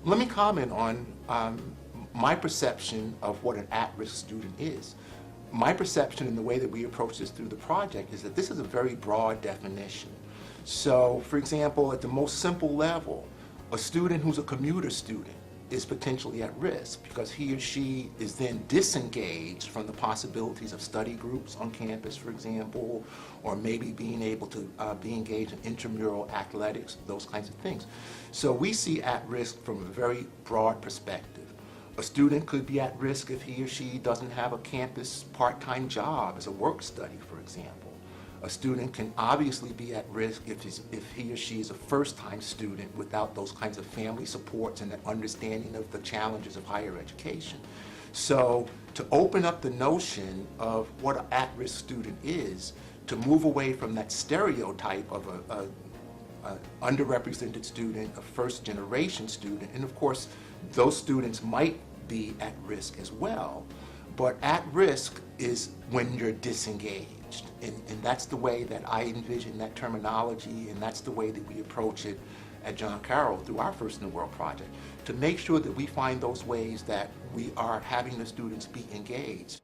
Let me comment on my perception of what an at-risk student is. My perception and the way that we approach this through the project is that this is a very broad definition. So, for example, at the most simple level, a student who's a commuter student is potentially at risk because he or she is then disengaged from the possibilities of study groups on campus, for example, or maybe being able to be engaged in intramural athletics, those kinds of things. So we see at risk from a very broad perspective. A student could be at risk if he or she doesn't have a campus part-time job as a work study, for example. A student can obviously be at risk if he or she is a first-time student without those kinds of family supports and an understanding of the challenges of higher education. So to open up the notion of what an at-risk student is, to move away from that stereotype of an underrepresented student, a first-generation student, and of course those students might be at risk as well, but at risk is when you're disengaged. And that's the way that I envision that terminology, and that's the way that we approach it at John Carroll through our First in the World project, to make sure that we find those ways that we are having the students be engaged.